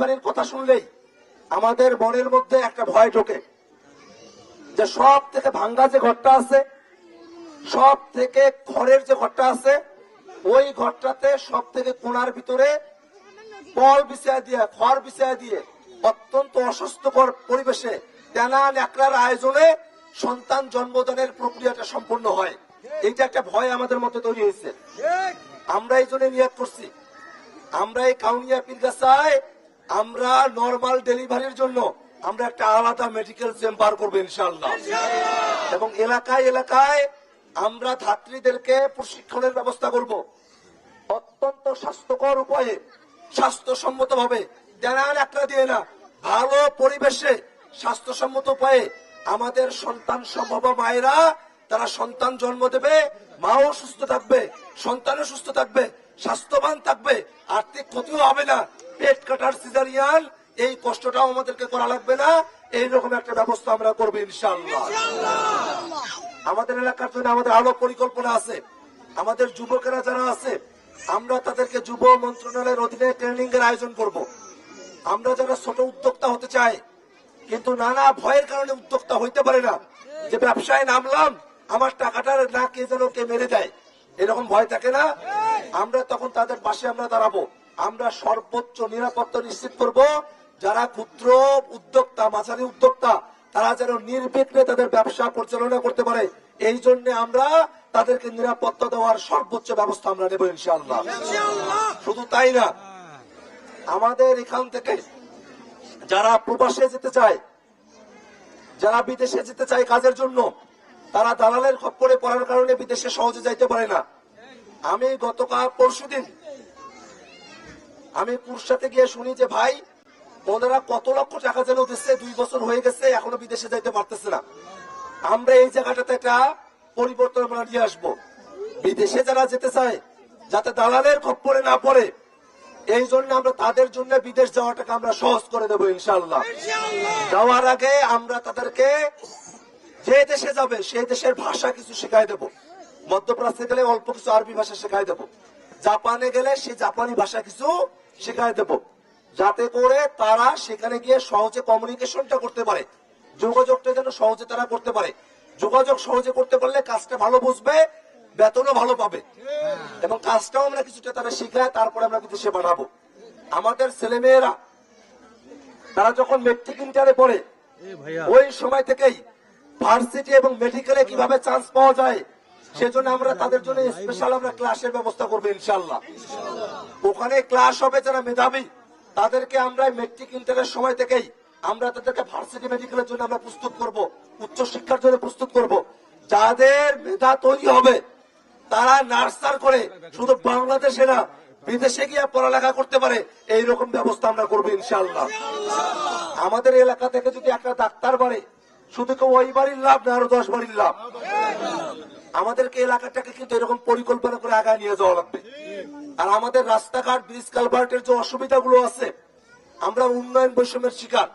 বাড়ির কথা শুনলেই আমাদের মনের মধ্যে একটা ভয় ঢোকে যে সব থেকে ভাঙ্গা যে ঘরটা আছে, সব থেকে খড়ের যে ঘরটা আছে, ওই ঘরটাতে সব থেকে কোণার ভিতরে বল বিছায়া দিয়ে, খড় বিছায়া দিয়ে অত্যন্ত অস্বাস্থ্যকর পরিবেশে তেনা ন্যাকড়ার আয়োজনে সন্তান জন্মদানের প্রক্রিয়াটা সম্পন্ন হয়। এইটা একটা ভয় আমাদের মধ্যে তৈরি হয়েছে। আমরা এই জন্য নিয়াত করছি, আমরা এই কাউনিয়া পীরগাছায় আমরা নরমাল ডেলিভারির জন্য আমরা একটা আলাদা মেডিকেল চেম্বার করবো ইনশাআল্লাহ, এবং এলাকায় এলাকায় আমরা ধাত্রীদেরকে প্রশিক্ষণের ব্যবস্থা করব। অত্যন্ত স্বাস্থ্যকর উপায়ে, স্বাস্থ্যসম্মত ভাবে, দেনার একটা দিয়ে না, ভালো পরিবেশে স্বাস্থ্যসম্মত উপায়ে আমাদের সন্তান সম্ভব মায়েরা তারা সন্তান জন্ম দেবে, মাও সুস্থ থাকবে, সন্তানও সুস্থ থাকবে, স্বাস্থ্যবান থাকবে, আর্থিক ক্ষতিও হবে না, পেট কাটার সিজারিয়ান এই কষ্টটাও আমাদেরকে করা লাগবে না। এইরকম একটা ব্যবস্থা আমরা করবো ইনশাআল্লাহ। আমাদের এলাকার জন্য আমাদের আরো পরিকল্পনা আছে। আমাদের যুবকেরা যারা আছে আমরা তাদেরকে যুব মন্ত্রণালয়ের অধীনে ট্রেনিং এর আয়োজন করব। আমরা যারা ছোট উদ্যোক্তা হতে চাই কিন্তু নানা ভয়ের কারণে উদ্যোক্তা হইতে পারে না, যে ব্যবসায় নামলাম আমার টাকাটা না কে যেন কে মেরে দেয়, এরকম ভয় থাকে না, আমরা তখন তাদের পাশে আমরা দাঁড়াবো। আমরা সর্বোচ্চ নিরাপত্তা নিশ্চিত করব। যারা ক্ষুদ্র উদ্যোক্তা, মাঝারি উদ্যোক্তা, তারা যেন নির্বিঘ্নে তাদের ব্যবসা পরিচালনা করতে পারে, এই জন্য আমরা তাদেরকে নিরাপত্তা দেওয়ার সর্বোচ্চ ব্যবস্থা আমরা নেব ইনশাআল্লাহ। শুধু তাই না, আমাদের এখান থেকে যারা প্রবাসে যেতে চায়, যারা বিদেশে যেতে চায় কাজের জন্য, তারা দালালের খপ্পরে পড়ার কারণে বিদেশে সহজে যাইতে পারে না। আমি গতকাল পরশুদিন আমি কুরসাতে গিয়ে শুনি যে ভাই ওনারা কত লক্ষ টাকা যেন দিচ্ছে, 2 বছর হয়ে গেছে এখনো বিদেশে যাইতে পারতেছে না। আমরা এই জায়গাটাতে একটা পরিবর্তন আমরা নিয়ে আসবো। বিদেশে যারা যেতে চায় যাতে দালালের খপ্পরে না পড়ে, এই জন্য আমরা তাদের জন্য বিদেশ যাওয়াটাকে আমরা সহজ করে দেবো ইনশাআল্লাহ। যাওয়ার আগে আমরা তাদেরকে যে দেশে যাবে সেই দেশের ভাষা কিছু শেখাই দেবো। মধ্যপ্রাচ্যে গেলে অল্প কিছু আরবি ভাষা শেখাই দেবো, জাপানে গেলে সে জাপানি ভাষা কিছু শেখাই দেবো, যাতে করে তারা সেখানে গিয়ে সহজে কমিউনিকেশনটা করতে পারে, যোগাযোগটা যেন সহজে তারা করতে পারে। যোগাযোগ সহজে করতে পারলে কাজটা ভালো বুঝবে, বেতনও ভালো পাবে, এবং কাজটাও আমরা কিছুটা তারা শিখায় তারপরে আমরা বিদেশে পাঠাবো। আমাদের ছেলে মেয়েরা তারা যখন মেট্রিক ইন্টারে পড়ে ওই সময় থেকেই ভার্সিটি এবং মেডিকেলে কিভাবে চান্স পাওয়া যায় সেজন্য আমরা তাদের জন্য স্পেশাল আমরা ক্লাসের ব্যবস্থা করবো ইনশাআল্লাহ। ওখানে ক্লাস হবে, যারা মেধাবী তাদেরকে আমরা মেট্রিক ইন্টারের সময় থেকেই আমরা তাদেরকে ভার্সিটি মেডিকেলের জন্য আমরা প্রস্তুত করব, উচ্চ শিক্ষার জন্য প্রস্তুত করব। যাদের মেধা তৈরি হবে তারা নার্সার করে শুধু বাংলাদেশে না বিদেশে গিয়ে পড়ালেখা করতে পারে, এইরকম ব্যবস্থা আমরা করবো ইনশাআল্লাহ। আমাদের এলাকা থেকে যদি একটা ডাক্তার বাড়ে, শুধু কেউ ওই বাড়ির লাভ না, আরো 10 বাড়ির লাভ। আমাদেরকে এলাকাটাকে কিন্তু এরকম পরিকল্পনা করে আগায় নিয়ে যাওয়া লাগবে। আর আমাদের রাস্তাঘাট, ব্রিজ কালভার্টের যে অসুবিধাগুলো আছে, আমরা উন্নয়ন বৈষম্যের শিকার।